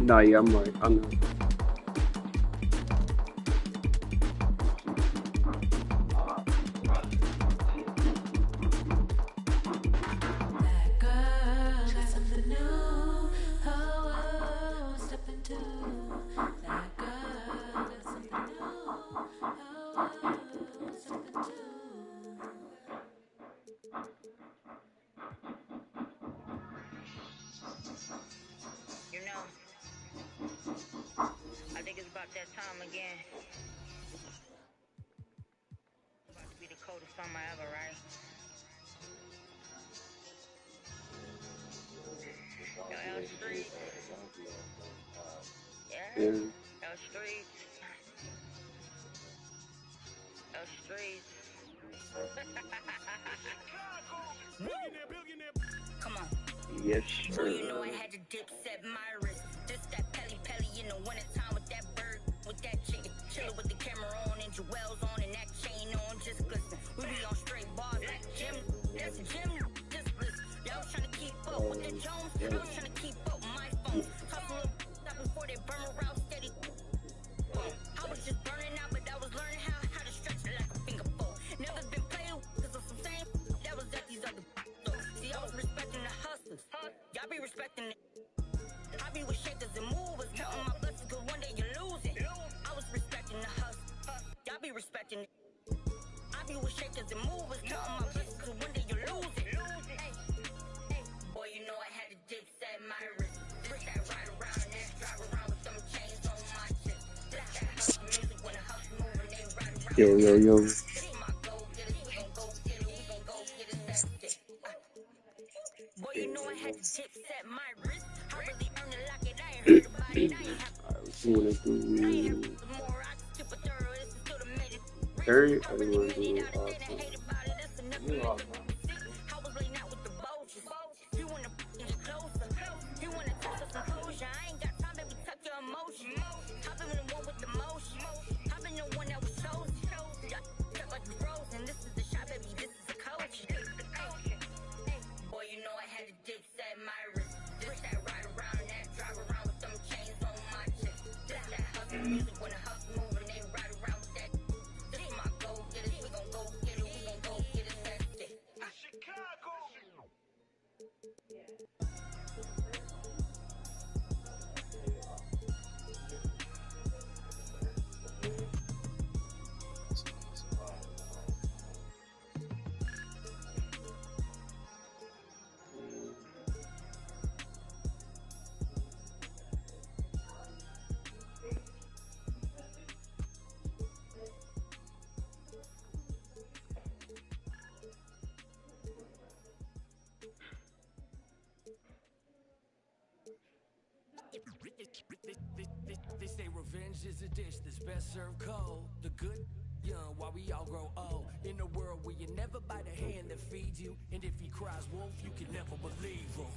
Nah, yeah, I'm right. I know. That girl got something new. Oh, oh, step into. That girl got something new. Oh, oh, step into. You know, I think it's about that time again. It's about to be the coldest summer ever, right? Yo, L Street. Yeah? Yeah. L Street. L Street. Come on. Yes, Boy, you know I sir. had to dip set my wrist. This that Pelly Pelly in the wintertime with that bird, with that chicken. Chillin' with the camera on and jewels on and that chain on, just glisten. We be on straight bars like Jim. That's Jim. Just listen. Y'all was trying to keep up with that Jones. I was trying to keep up with my phone. Toss a little up before they burn around steady. I was just burning out, but I was learning how to stretch it like a finger fold. Never been played cause of some same that was at these other. See, I was respecting the hustlers. Y'all be respecting it. I be with shakers and movers, counting my blessings cause one day you lose it. I was respecting the hustle. Y'all be respecting it. I be with shakers and movers, counting my blessings cause one day you lose it. Hey, hey, boy, you know I had to dip set my wrist. This that ride around and that drive around with them chains on my chest. This that hustle music when the hustle moving, they ride around Yo, with yo, that. yo. This is my go getters, we gon' go get it, we gon' go get it, that shit. Boy, you know I had to dip set my wrist. I really earned it like it, I ain't heard about it, I ain't have Going through more. I skip a thorough, this is still the made it. third. I I really want to made it do out of state, I hate about it, that's enough to make the sick. I was laying out with the vultures. You wanna get closer, you wanna touch us some closure. I ain't got time, baby, tuck your emotions. I've been the one with the motion, I've been the one that was chosen. Y'all stuck like you frozen, this is the shot, baby, this is the coach. Boy, you know I had to dip set my wrist. This that ride around and that drive around with them chains on my chest. This that hustle music when the hustle moving, they ride around with that. This is my go getters, we gon' go get it, we gon' go get it, that shit. Chicago. They say revenge is a dish that's best served cold. The good young while we all grow old. In a world where you never bite a hand that feeds you, and if he cries wolf, you can never believe him.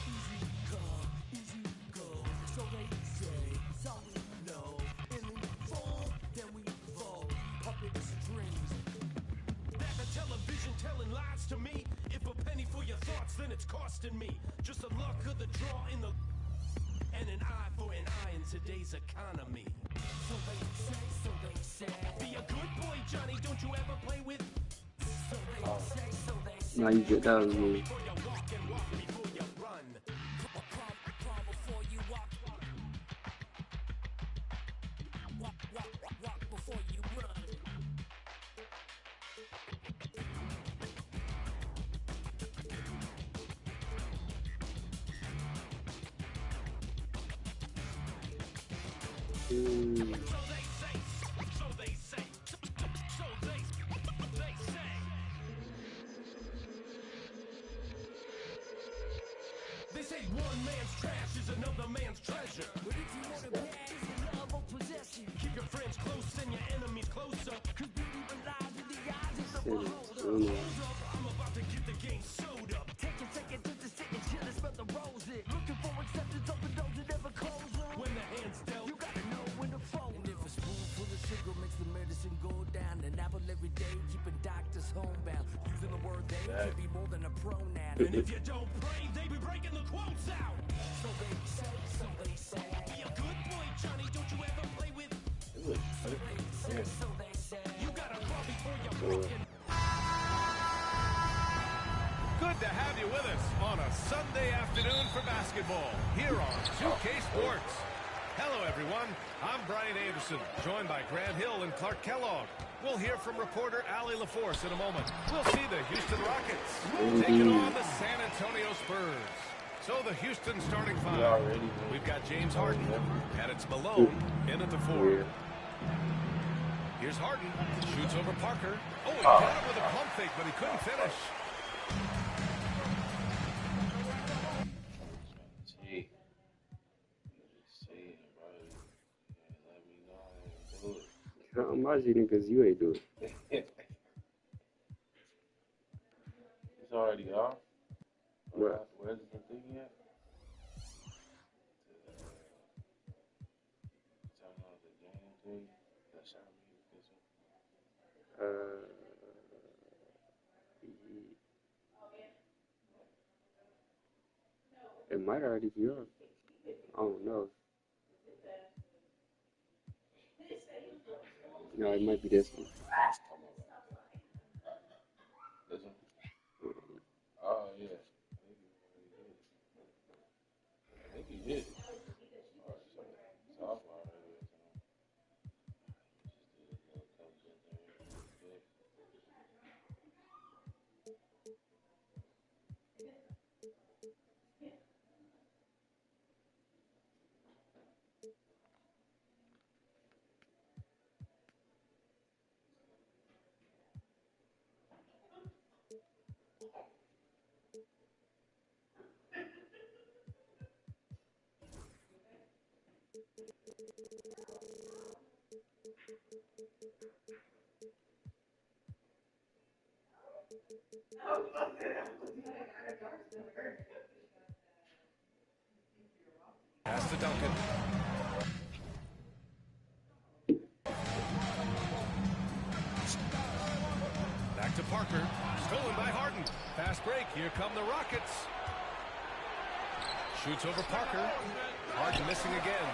Easy come, easy go. So they say, so we know. And in the fall, then we fall. Puppet strings. That the television telling lies to me. If a penny for your thoughts, then it's costing me. Just the luck of the draw in the. And an eye for an eye in today's economy. So they say. Be a good boy, Johnny, don't you ever play with. So they say. now you get that move. Before you walk and walk before you run. Crawl before you walk. Walk before you run. They say one man's trash is another man's treasure. But if you want it bad, it's the love of possession. Keep your friends close and your enemies closer. Cause beauty relies in the eyes of the beholder. Hold up, I'm about to get the game sewed up. Take a second to just sit and chill and smell the roses. Looking for acceptance, open doors and never close them. When the hand's dealt, you gotta know when to fold. And if a spoonful of sugar makes the medicine go down, an apple every day, keeping doctors homebound. Using the word they, could be more than a pronoun. And if you don't pray, they be breaking the quotes out. So they say, so they say. Be a good boy, Johnny, don't you ever play with. So they say, so they say. You gotta crawl before you break your. Good to have you with us on a Sunday afternoon for basketball here on 2K Sports. Hello, everyone. I'm Brian Anderson, joined by Grant Hill and Clark Kellogg. We'll hear from reporter Allie LaForce in a moment. We'll see the Houston Rockets taking on the San Antonio Spurs. So the Houston starting five. We've got James Harden, and it's Malone in at the four. Here's Harden, shoots over Parker. Oh, he got him with a pump fake, but he couldn't finish. I'm imagining because you ain't do it. It's already off. What? Where's the thing yet? Turn on the game thing. That's how we this one. It might already be on. I don't know. No, it might be this one. This one? Oh, yeah. I think he did. Alright, so it's off already. Pass to Duncan. Back to Parker. Stolen by Harden. Fast break. Here come the Rockets. Shoots over Parker. Harden missing again.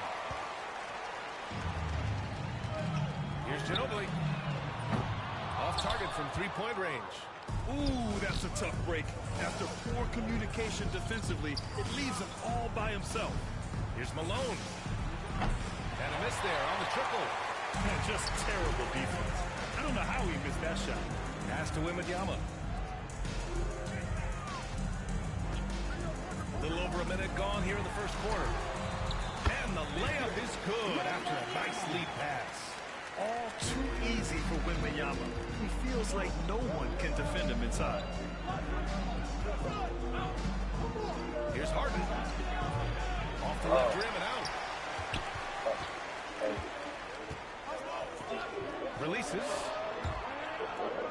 Here's Ginobili. Off target from three-point range. Ooh, that's a tough break. After poor communication defensively, it leaves him all by himself. Here's Malone. And a miss there on the triple. Man, just terrible defense. I don't know how he missed that shot. Pass to Wembanyama. A little over a minute gone here in the first quarter. And the layup is good after a nice lead pass. All too easy for Wembanyama. He feels like no one can defend him inside. Here's Harden. Off the left rim and out. Releases.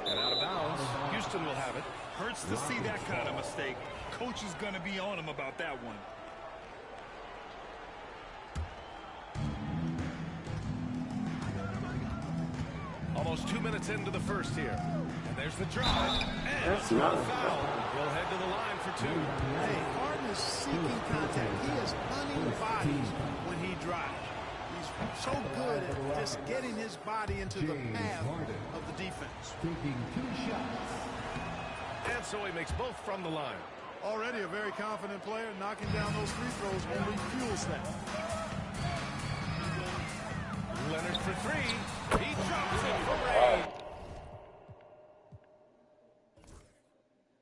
And out of bounds. Houston will have it. Hurts to see that kind of mistake. Coach is going to be on him about that one. Almost 2 minutes into the first here. And there's the drive. And That's a not foul. He'll head to the line for two. Hey, Harden is seeking contact. He is hunting bodies when he drives. He's so good at just getting his body into the path of the defense. And so he makes both from the line. Already a very confident player. Knocking down those free throws only fuels that. Leonard for three. He drops it for Ray.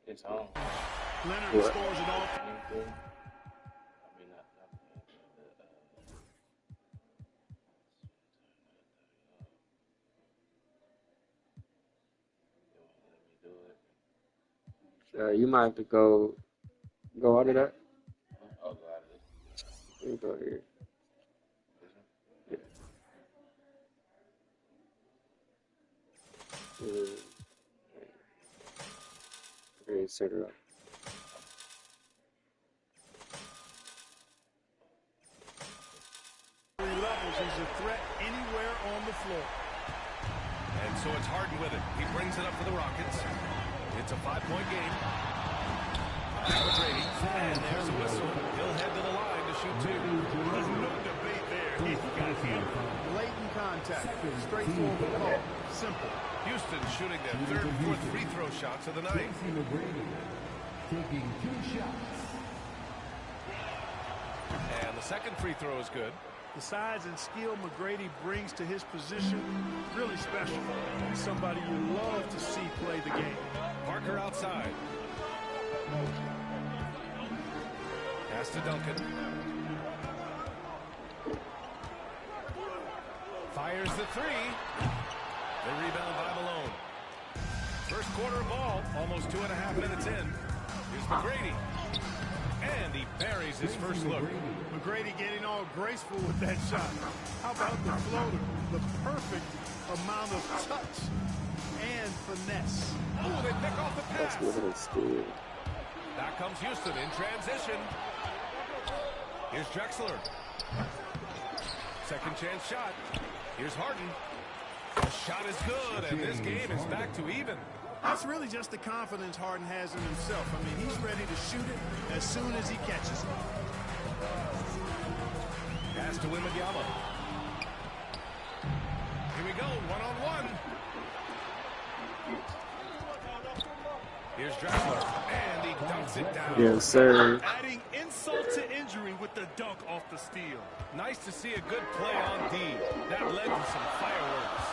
It's on. Leonard scores it all. Anything? I mean, not let me do it. You might have to go out of that. I'll go out of this. Let me go here. Okay, set it up. Levels, he's a threat anywhere on the floor. And so it's Harden with it. He brings it up for the Rockets. It's a 5-point game. McGrady, and there's a whistle. He'll head to the line to shoot 2. There's no debate there. He got him. Blatant contact. Straightforward call. Simple. Houston shooting their third and fourth free throw shots of the night. Taking 2 shots. And the second free throw is good. The size and skill McGrady brings to his position, really special. Somebody you love to see play the game. Parker outside. Pass to Duncan. Fires the 3. The rebound by Malone. First quarter ball, almost 2.5 minutes in. Here's McGrady. And he buries his first look. McGrady getting all graceful with that shot. How about the floater? The perfect amount of touch and finesse. Oh, they pick off the That's pass. what it's doing. Back comes Houston in transition. Here's Drexler. Second chance shot. Here's Harden. The shot is good, and this game is back to even. That's really just the confidence Harden has in himself. I mean, he's ready to shoot it as soon as he catches it. Pass to Wembanyama. Here we go, one-on-one. Here's Drexler, and he dunks it down. Yes, sir. Adding insult to injury with the dunk off the steal. Nice to see a good play on D. That led to some fireworks.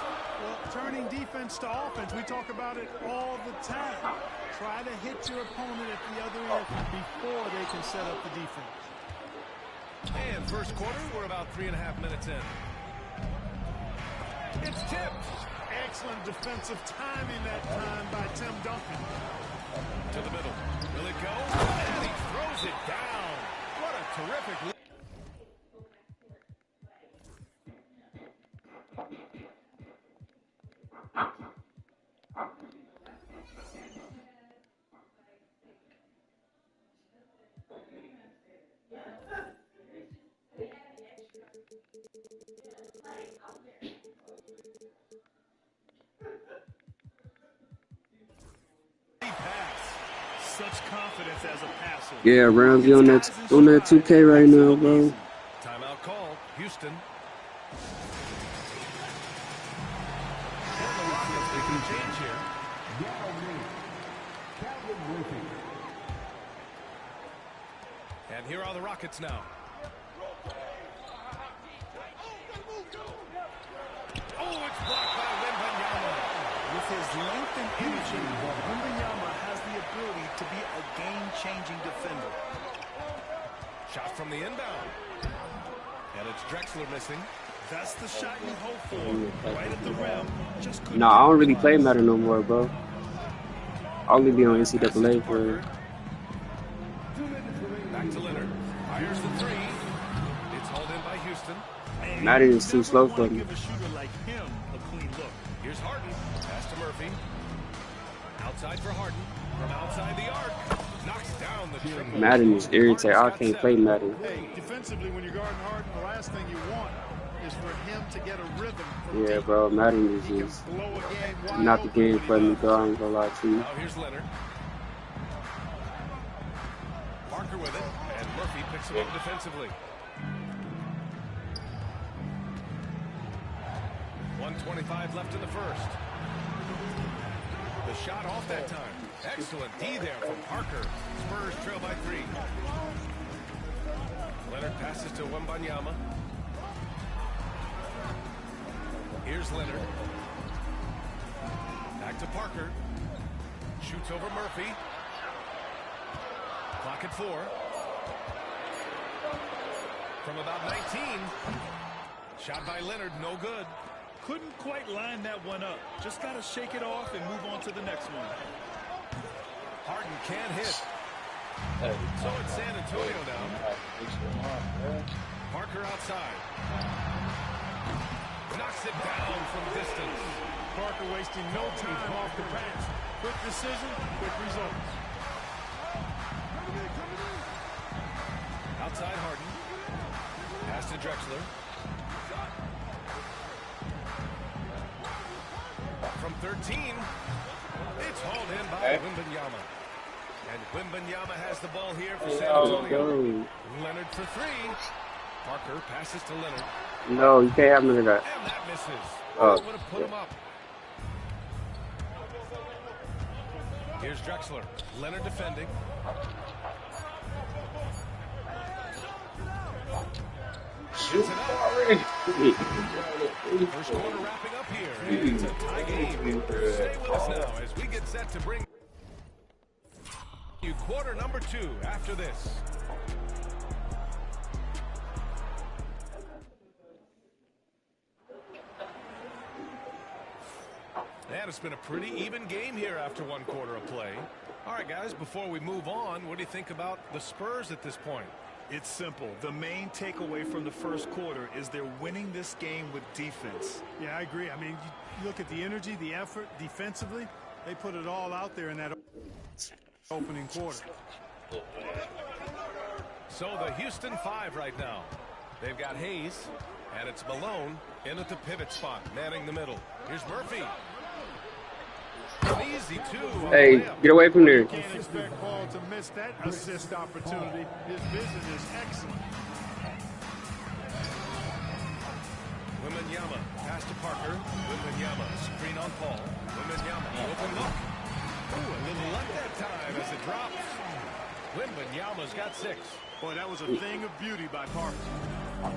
Well, turning defense to offense, we talk about it all the time. Try to hit your opponent at the other end before they can set up the defense. And first quarter, we're about 3.5 minutes in. It's tipped. Excellent defensive timing that time by Tim Duncan. To the middle. Will it go? And he throws it down. What a terrific lead. Such confidence as a passer. Yeah, Ramsey on that 2K right now, bro. Timeout call. Houston. And the Rockets making a change here. And here are the Rockets now. Oh, it's blocked by Wembanyama. With his length and energy, Wembanyama has the ability to be a game-changing defender. Shot from the inbound. And it's Drexler missing. That's the shot you hope for. Right at the rim. Just couldn't. Nah, I don't really play Madden no more, bro. I'll only be on NCAA for Back to Leonard. Fires the 3. It's hauled in by Houston. Madden is too slow for me. Give a shooter like him a clean look. Here's Harden. Pass to Murphy. Outside for Harden. From outside the arc. Knocks down the triple. Madden is irritating. I can't play Madden. Hey, defensively, when you're guarding Harden, the last thing you want is for him to get a rhythm from Yeah, deep. bro, Madden is He can just blow a game wide not the open game when he for me, does. bro. I ain't gonna lie to you. Now here's Leonard. Parker with it. And Murphy picks him up defensively. 1:25 left in the first. The shot off that time. Excellent D there from Parker. Spurs trail by 3. Leonard passes to Wembanyama. Here's Leonard. Back to Parker. Shoots over Murphy. Clock at 4. From about 19. Shot by Leonard, no good. Couldn't quite line that one up. Just got to shake it off and move on to the next one. Harden can't hit. So it's San Antonio now. Parker outside. Knocks it down from distance. Parker wasting no time off the pass. Quick decision, quick results. Outside Harden. Pass to Drexler. From 13. It's hauled in by Okay. Wembanyama. And Wembanyama has the ball here for Oh, San no. Antonio. Leonard for three. Parker passes to Leonard. No, you can't have none of that. And that misses. Oh. Would have put him up. Here's Drexler. Leonard defending. Shoot already. First quarter wrapping up here. And it's a tie game. Stay with us now as we get set to bring you quarter number 2 after this. And it's been a pretty even game here after one quarter of play. All right, guys, before we move on, what do you think about the Spurs at this point? It's simple. The main takeaway from the first quarter is they're winning this game with defense. Yeah, I agree. I mean, you look at the energy, the effort defensively, they put it all out there in that opening quarter. So the Houston 5 right now. They've got Hayes, and it's Malone in at the pivot spot, manning the middle. Here's Murphy. An easy 2. on the Hey, layup. get away from there. Can't expect Paul to miss that assist opportunity. His vision is excellent. Wembanyama, pass to Parker. Wembanyama, screen on Paul. Wembanyama, open look. Ooh, a little luck that time as it drops. Wembanyama's got 6. Boy, that was a thing of beauty by Parker.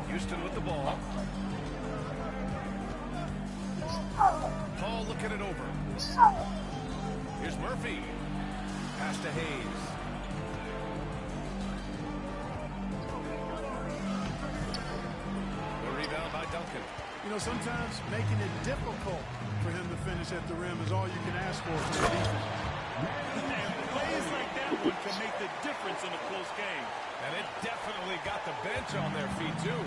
Houston with the ball. Paul looking it over. Here's Murphy. Pass to Hayes. The rebound by Duncan. You know, sometimes making it difficult for him to finish at the rim is all you can ask for from the defense. And plays like that one can make the difference in a close game. And it definitely got the bench on their feet, too.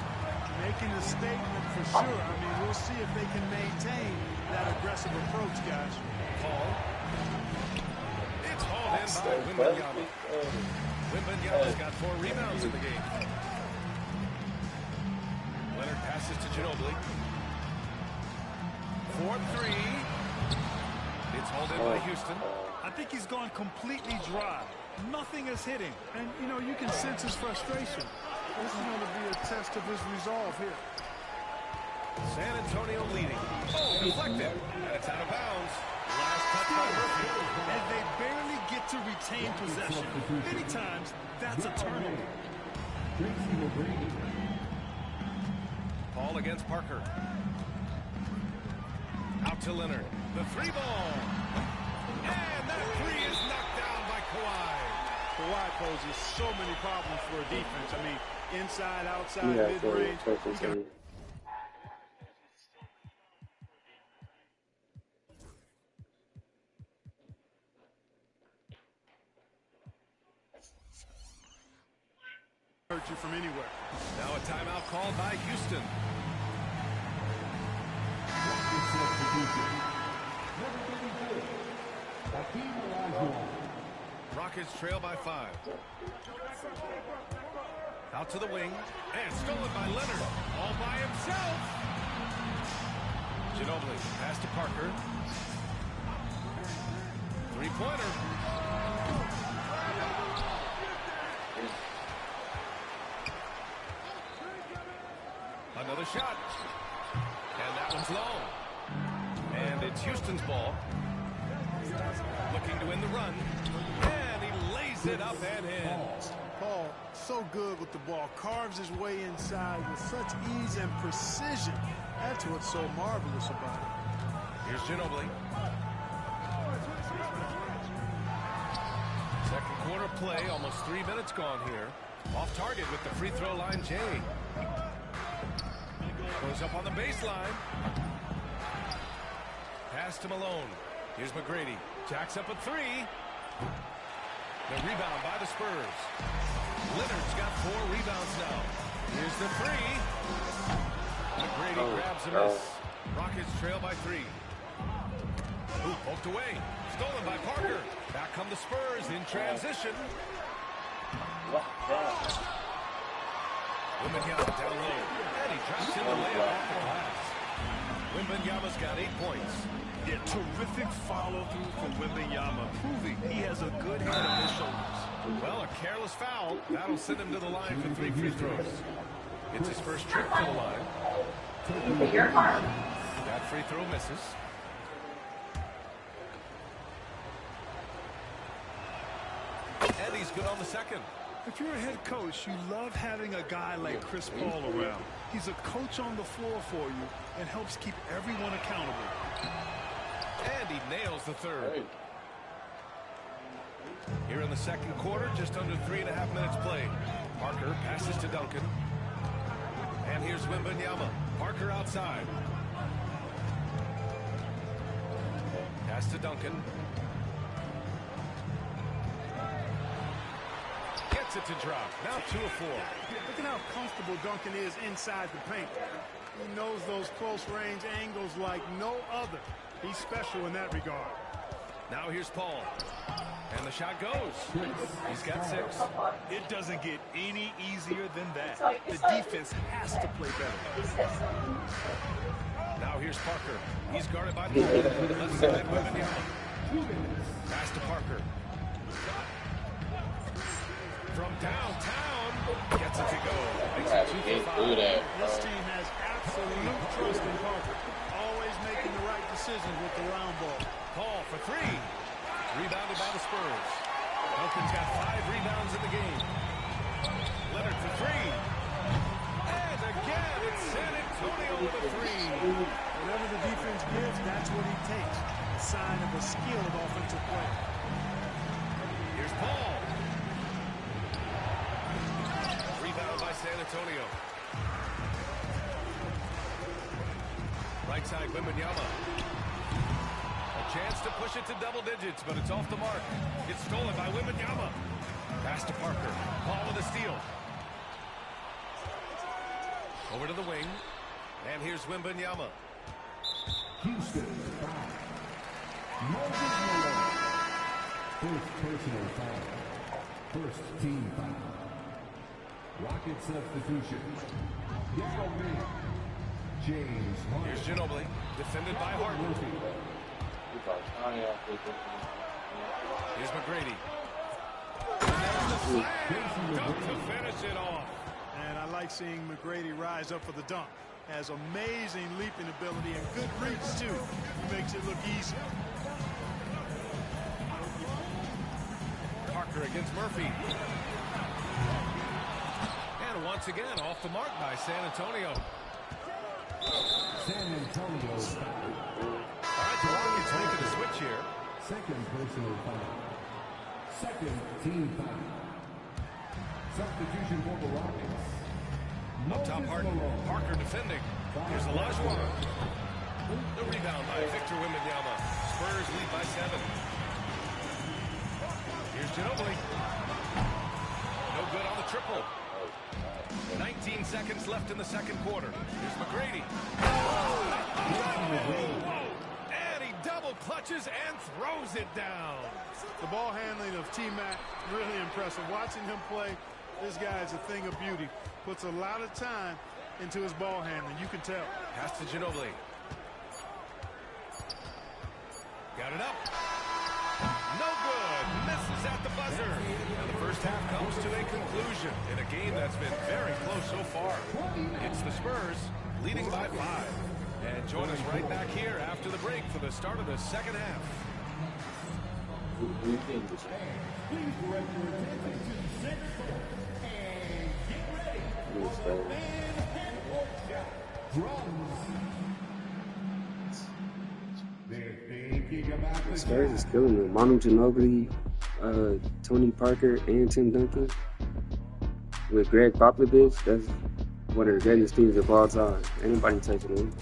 Making a statement for sure. I mean, we'll see if they can maintain that aggressive approach, guys. Paul. It's hauled in by Wembanyama. Wembanyama's got 4 rebounds in the game. Leonard passes to Ginobili. 4-3. It's hauled in by Houston. I think he's gone completely dry. Nothing is hitting. And, you know, you can sense his frustration. This is going to be a test of his resolve here. San Antonio leading. Oh, deflected. And it's out of bounds. Last touch by Murphy. And they barely get to retain possession. Many times, that's a turnover. Paul against Parker. Out to Leonard. The 3 ball. And that 3 is knocked down by Kawhi. Kawhi poses so many problems for a defense. I mean, inside, outside, Yeah, mid-range. so Hurt you from anywhere. Now a timeout called by Houston. Rockets trail by 5. Out to the wing. And stolen by Leonard. All by himself. Ginobili. Pass to Parker. 3-pointer. Another shot. And that one's long. And it's Houston's ball. Looking to win the run. And he lays it up and in. Paul, so good with the ball. Carves his way inside with such ease and precision. That's what's so marvelous about it. Here's Ginobili. Second quarter play, almost 3 minutes gone here. Off target with the free throw line, Jay. Goes up on the baseline. Pass to Malone. Here's McGrady. Jacks up a 3. The rebound by the Spurs. Leonard's got 4 rebounds now. Here's the 3. McGrady grabs a miss. Rockets trail by 3. Ooh, poked away. Stolen by Parker. Back come the Spurs in transition. Wembanyama down low. And he drops in the layup off the glass. Wembanyama's got 8 points. Yeah, terrific follow-through from Wembanyama, proving he has a good head on his shoulders. Well, a careless foul. That'll send him to the line for 3 free throws. It's his first trip to the line. That free throw misses. And he's good on the second. If you're a head coach, you love having a guy like Chris Paul around. He's a coach on the floor for you and helps keep everyone accountable. And he nails the third. Here in the second quarter, just under 3.5 minutes played. Parker passes to Duncan. And here's Wembanyama. Parker outside. Pass to Duncan. Gets it to drop. Now 2 of 4. Look at how comfortable Duncan is inside the paint. He knows those close range angles like no other. He's special in that regard. Now here's Paul. And the shot goes. He's got 6. It doesn't get any easier than that. The defense has to play better. Now here's Parker. He's guarded by the left side. Wembanyama. Pass to Parker. From downtown, gets it to go. Makes it 2 for 5. This team has absolute trust in Parker. Always making the right decisions with the round ball. Paul for 3. Rebounded by the Spurs. Duncan's got 5 rebounds in the game. Leonard for 3. And again, it's San Antonio with a 3. Whatever the defense gives, that's what he takes. A sign of a skilled offensive player. Here's Paul. Rebound by San Antonio. Right side, Wembanyama. A chance to push it to double digits, but it's off the mark. It's stolen by Wembanyama. Pass to Parker. Paul with a steal. Over to the wing. And here's Wembanyama. Houston foul. Moses Malone. First personal foul. First team foul. Rocket substitution. Yao Ming. James Harden. Here's Ginobili. Defended by Harden. Here's McGrady. Dunk to finish it off. And I like seeing McGrady rise up for the dunk. Has amazing leaping ability and good reach, too. He makes it look easy. Parker against Murphy. And once again, off the mark by San Antonio. San Antonio foul. All right, the Rockets making a switch here. Second personal foul. Second team foul. Substitution for the Rockets. Up top, Parker defending. Here's Olajuwon. The rebound by Victor Wembanyama. Spurs lead by 7. Here's Ginobili. No good on the triple. 19 seconds left in the second quarter. Here's McGrady. And he double clutches and throws it down. The ball handling of T-Mac, really impressive. Watching him play, this guy is a thing of beauty. Puts a lot of time into his ball handling. You can tell. Pass to Ginobili. Got it up. No good. Misses at the buzzer. And the first half comes to a conclusion in a game that's been very close so far. It's the Spurs leading by 5. And join us right back here after the break for the start of the second half. Please direct your attention to the center court and get ready for the head court drums. They're thinking about the Spurs is killing them. Manu Ginobili, Tony Parker, and Tim Duncan. With Greg Popovich, that's one of the greatest teams of all time. Anybody taking them.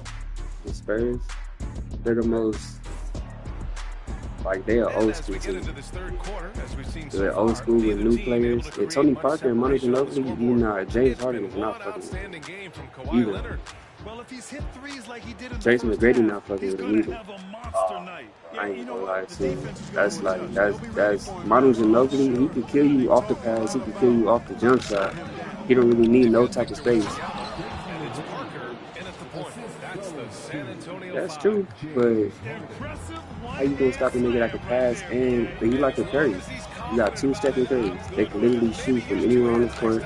The Spurs, they're the most, like, they're old school team. They're old school with new players. And Tony Parker and Manu Ginobili, James Harden is not fucking with them either. Well, if he's hit threes like he did in Tracy the McGrady first not fucking he's with gonna him either. have a monster night. I ain't gonna lie to you. That's Manu Ginobili. He can kill you off the pass. He can kill you off the jump shot. He don't really need no type of space. And it's Parker in at the point. That's the San Antonio That's true, but how you gonna stop a nigga that can pass and he like a Curry? You got two Stephen Currys. They can literally shoot from anywhere on the court,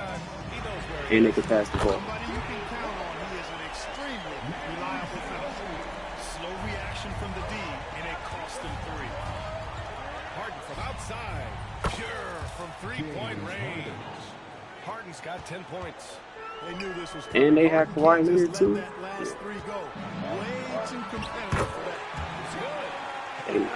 and they can pass the ball. Somebody you can count on. He is an extremely reliable fellow. Slow reaction from the D, and it cost them 3. Harden from outside. Pure from three-point range. Harden's got 10 points. They knew this was And they had Harden Kawhi can't Leonard just too. let that last 3 go. Way too competitive for that. And A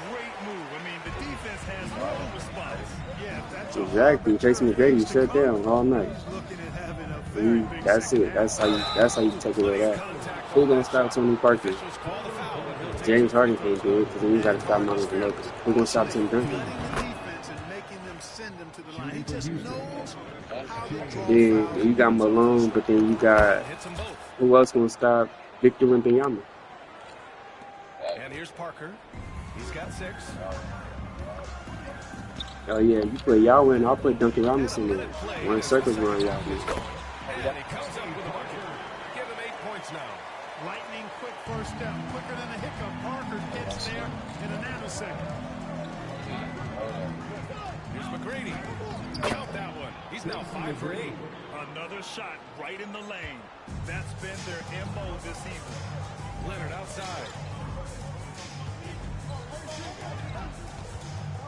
great move. I mean, the defense has no response. Yeah, that's a exactly, Tracy McGrady shut down all night. looking at having a very big That's second it. half. That's how you take away that. Who gonna stop Tony Parker? Officials call the foul, and he'll take James Harden can't do it because then you got to stop Manu Ginobili. Who gonna stop Tim Duncan? Reading the defense and making them send them to the line. He just knows how to draw Yeah, fouls. you got Malone, but then you got hits them both. who else gonna stop Victor Wembanyama? And here's Parker. He's got 6. Oh yeah, you put y'all in. I'll put Duncan Robinson in. One circle run, y'all. And he comes up with a bucket. Give him 8 points now. Lightning quick first step. Quicker than a hiccup. Parker gets there in a nanosecond. Here's McGrady. Count that one. He's now 5 for 8. Another shot right in the lane. That's been their MO this evening. Leonard outside.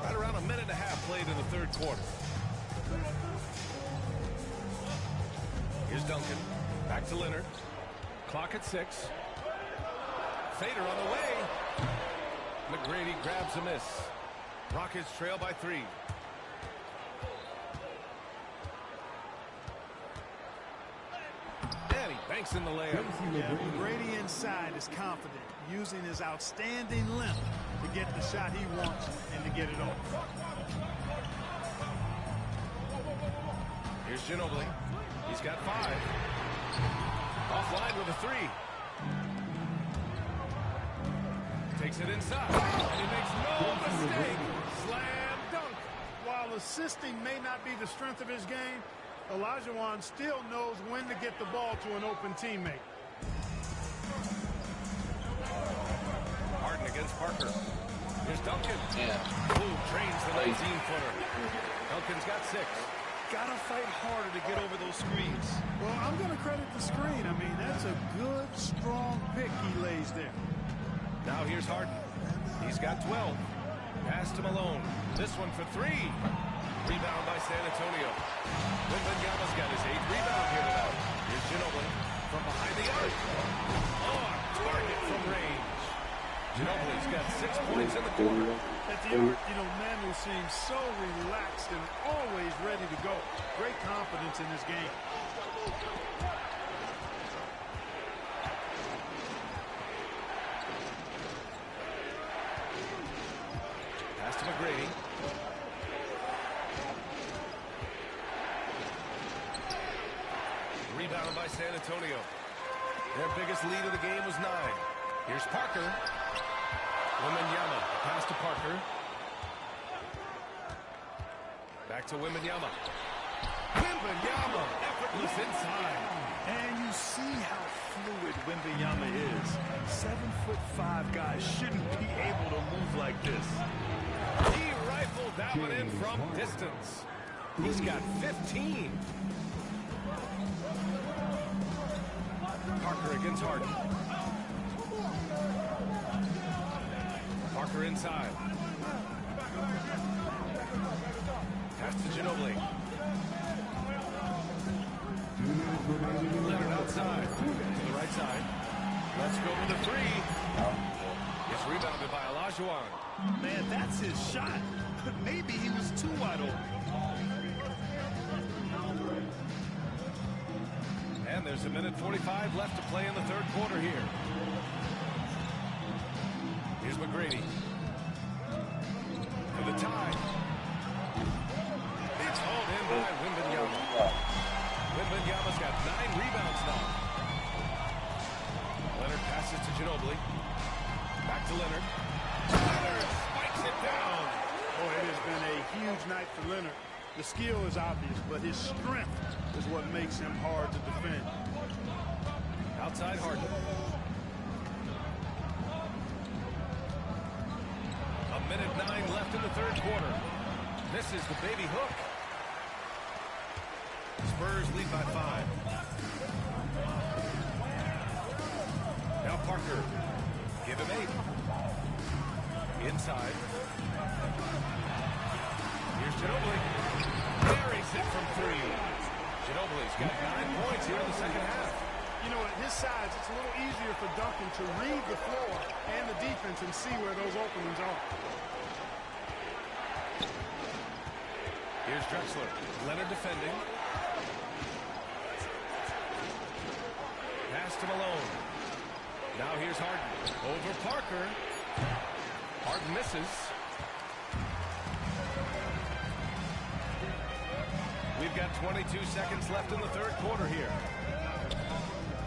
Right around a minute and a half played in the third quarter. Here's Duncan. Back to Leonard. Clock at 6. Fader on the way. McGrady grabs a miss. Rockets trail by 3. And he banks in the layup. Yeah, Brady inside is confident, using his outstanding length to get the shot he wants and to get it off. Here's Ginobili. He's got 5. Offline with a 3. Takes it inside. And he makes no mistake. Slam dunk. While assisting may not be the strength of his game, Olajuwon still knows when to get the ball to an open teammate. Harden against Parker. Here's Duncan. Boom, trains the 19-footer. Duncan's got 6. Gotta fight harder to get over those screens. Well, I'm gonna credit the screen. I mean, that's a good, strong pick he lays there. Now here's Harden. He's got 12. Pass to Malone. This one for 3. Rebound by San Antonio. Wembanyama's got his 8th rebound here tonight. Here's Ginobili from behind the arc. Oh, a target from range. Ginobili's got 6 points in the quarter. At the arc, you know, Manu seems so relaxed and always ready to go. Great confidence in his game. Pass to McGrady. Rebound by San Antonio. Their biggest lead of the game was 9. Here's Parker. Wembanyama. Pass to Parker. Back to Wembanyama. Wembanyama. Effortless inside. And you see how fluid Wembanyama is. 7'5" guys shouldn't be able to move like this. He rifled that one in from distance. He's got 15. Parker against Harden. Parker inside. Pass to Ginobili. Leonard outside. To the right side. Let's go with the 3. It's rebounded by Olajuwon. Man, that's his shot. But maybe he was too wide open. And there's a minute 45 left to play in the third quarter here. Here's McGrady. For the tie. It's hauled in by Wembanyama. Wembanyama's got 9 rebounds now. Leonard passes to Ginobili. Back to Leonard. Leonard spikes it down. Boy, it has been a huge night for Leonard. The skill is obvious, but his strength is what makes him hard to defend. Outside Harden. minute 9 left in the third quarter. This is the baby hook. Spurs lead by 5. Now Parker. Give him 8. Inside. Here's Ginobili. Buries it from 3. Ginobili's got 9 points here in the second half. You know, at his size, it's a little easier for Duncan to read the floor and the defense and see where those openings are. Here's Drexler. Leonard defending. Pass to Malone. Now here's Harden. Over Parker. Harden misses. We've got 22 seconds left in the third quarter here.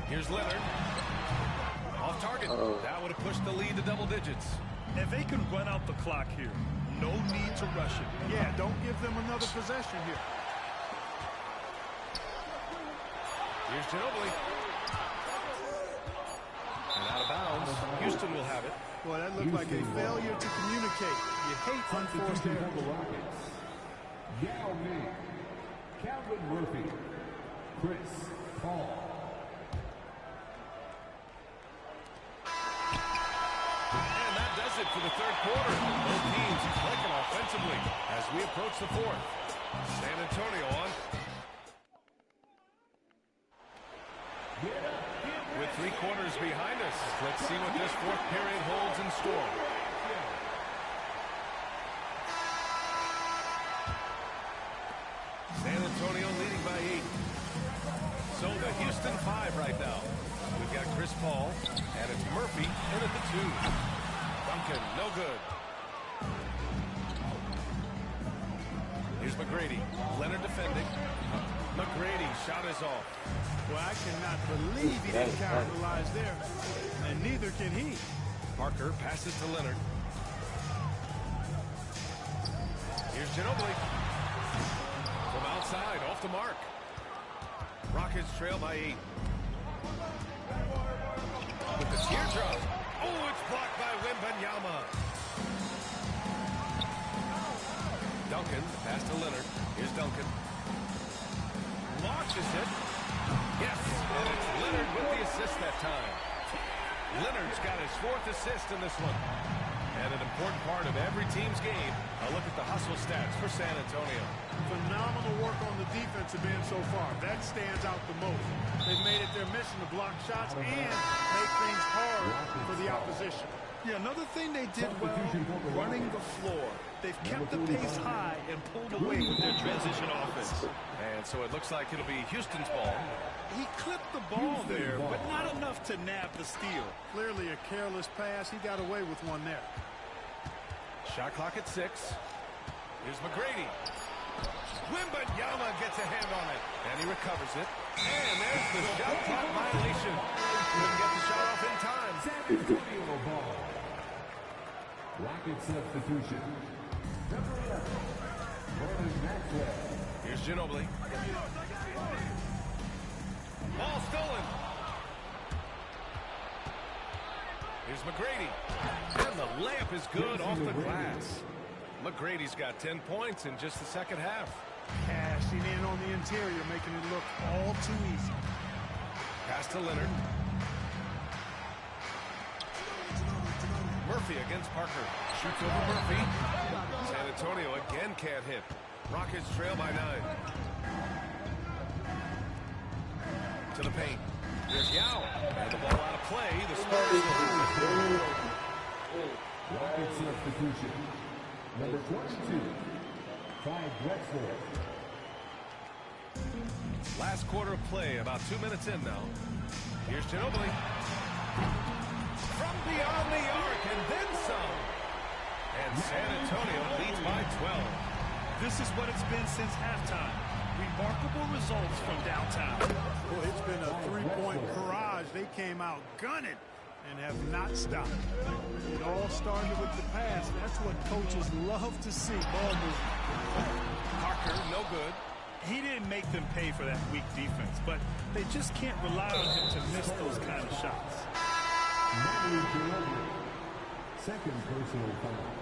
Here's Leonard. Off target. That would have pushed the lead to double digits. If they can run out the clock here, no need to rush it. Yeah, don't give them another possession here. Here's Ginobili. And out of bounds. Houston will have it. Boy, that looked like a failure to communicate. You hate unforced errors. Yao Ming, Calvin Murphy, Chris Paul. And that does it for the third quarter. Both teams clicking offensively as we approach the fourth. San Antonio on. With 3 quarters behind us, let's see what this fourth period holds in store. San Antonio leading by 8. So the Houston 5 right now. We've got Chris Paul, and it's Murphy in at the 2. Duncan, no good. Here's McGrady. Leonard defending. McGrady, shot is off. Well, I cannot believe he didn't capitalize there, and neither can he. Parker passes to Leonard. Here's Ginobili. From outside, off the mark. Rockets trail by 8. With the teardrop. Oh, it's blocked by Wembanyama. Duncan, pass to Leonard. Here's Duncan. Launches it. Yes, and it's Leonard with the assist that time. Leonard's got his 4th assist in this one. And an important part of every team's game, a look at the hustle stats for San Antonio. Phenomenal work on the defensive end so far. That stands out the most. They've made it their mission to block shots and make things hard for the opposition. Yeah, another thing they did well, running the floor. They've kept the pace high and pulled away with their transition offense. And so it looks like it'll be Houston's ball. He clipped the ball there, but not enough to nab the steal. Clearly a careless pass. He got away with one there. Shot clock at 6. Here's McGrady. Wembanyama gets a hand on it. And he recovers it. And there's the shot clock violation. Couldn't get the shot off in time. San Antonio ball. Rocket substitution. Number 11, Vernon Maxwell. Here's Ginobili. Ball stolen. Here's McGrady. And the layup is good off the glass. McGrady's got 10 points in just the second half. Cashing in on the interior, making it look all too easy. Pass to Leonard. Murphy against Parker. Shoots over Murphy. San Antonio again can't hit. Rockets trail by 9. To the paint. Here's Yao. And the ball out of play. The Spurs will Rocket substitution. Number 22, Clyde Drexler. Last quarter of play, about 2 minutes in now. Here's Ginobili. From beyond the arc, and then some. And San Antonio leads by 12. This is what it's been since halftime. Remarkable results from downtown. Well, it's been a three-point barrage. They came out gunning and have not stopped. It all started with the pass. That's what coaches love to see. Ball movement. Parker, no good. He didn't make them pay for that weak defense, but they just can't rely on him to miss those kind of shots. Second personal foul.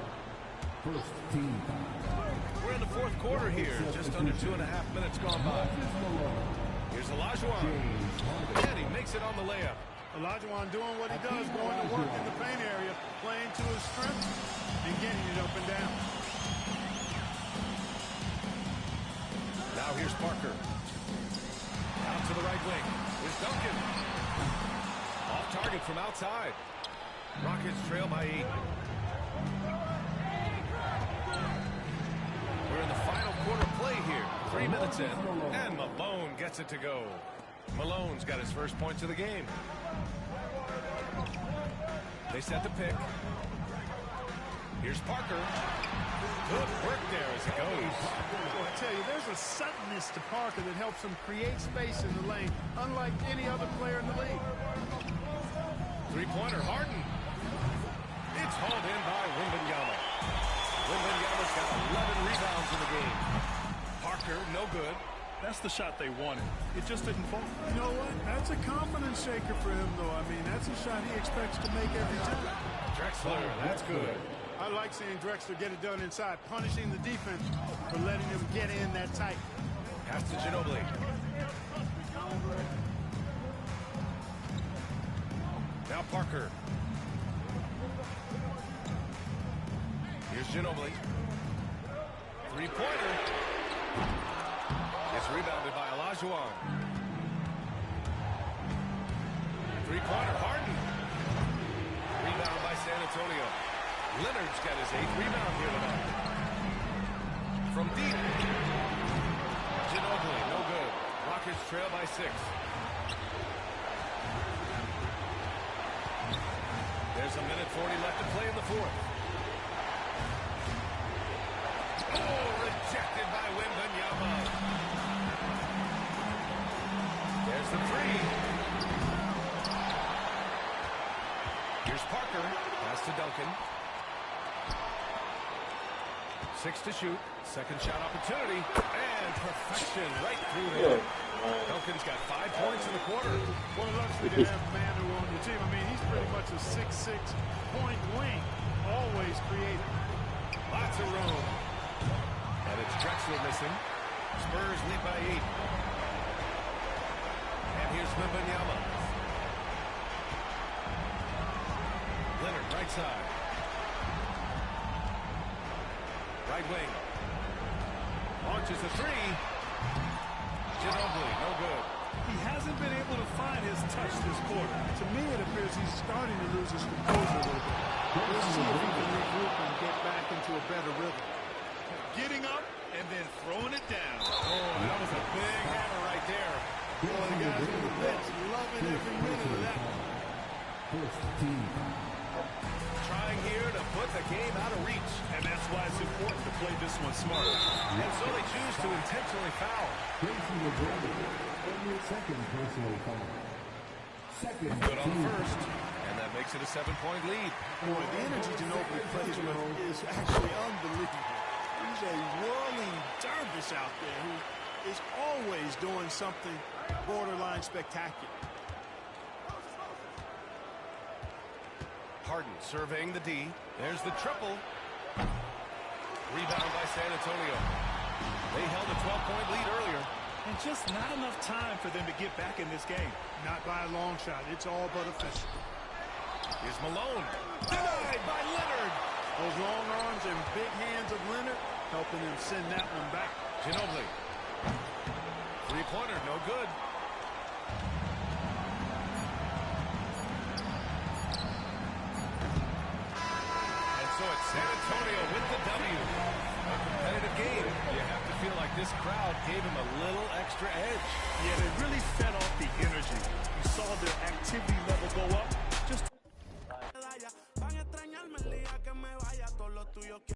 First team foul. We're in the fourth quarter here, just under 2.5 minutes gone by. Here's Olajuwon, and he makes it on the layup. Olajuwon doing what he does, going to work in the paint area, playing to his strengths, and getting it up and down. Now here's Parker. Out to the right wing. Here's Duncan. Off target from outside. Rockets trail by 8. We're in the final quarter play here. 3 minutes in. And Malone gets it to go. Malone's got his first points of the game. They set the pick. Here's Parker. Good work there as it goes. I tell you, there's a suddenness to Parker that helps him create space in the lane, unlike any other player in the league. Three-pointer, Harden. It's hauled in by Wembanyama. Wembanyama's got 11 rebounds in the game. Parker, no good. That's the shot they wanted. It just didn't fall. You know what? That's a confidence shaker for him, though. I mean, that's a shot he expects to make every time. Drexler, that's good. I like seeing Drexler get it done inside, punishing the defense for letting him get in that tight. Pass to Ginobili. Now Parker. Here's Ginobili. Three-pointer. It's rebounded by Olajuwon. Three-pointer, Harden. Rebound by San Antonio. Leonard's got his 8th rebound here tonight. From deep. Ginobili, no good. Rockets trail by 6. There's a minute 40 left to play in the fourth. Oh, rejected by Wembanyama. There's the 3. Here's Parker. Pass to Duncan. 6 to shoot. Second shot opportunity. And perfection right through there. Duncan's got 5 points in the quarter. What a luxury to have Manu on the team. I mean, he's pretty much a 6'6" point wing. Always creative. Lots of room. And it's Drexler missing. Spurs lead by 8. And here's Wembanyama. Leonard, right side. Right wing. Launches a 3. Ginobili, no good. He hasn't been able to find his touch this quarter. To me, it appears he's starting to lose his composure a little bit. We'll see if he can regroup and get back into a better rhythm. Getting up and then throwing it down. Oh, that was a big hammer right there. Boy, the guys on the bench loving every minute of that. First team foul. Trying here to put the game out of reach. And that's why it's important to play this one smart. And so they choose to intentionally foul. Tracy McGrady, and your second personal foul. Second Good on team the first. And that makes it a 7-point lead. Boy, the energy Ginobili plays with is actually unbelievable. He's a whirling dervish out there who is always doing something borderline spectacular. Harden surveying the D. There's the triple. Rebound by San Antonio. They held a 12-point lead earlier. And just not enough time for them to get back in this game. Not by a long shot. It's all but official. Here's Malone. Denied by Leonard. Those long arms and big hands of Leonard helping him send that one back. Ginobili. Three-pointer, no good. And so it's San Antonio with the W. A competitive game. You have to feel like this crowd gave him a little extra edge. Yeah, they really fed off the energy. You saw their activity level go up.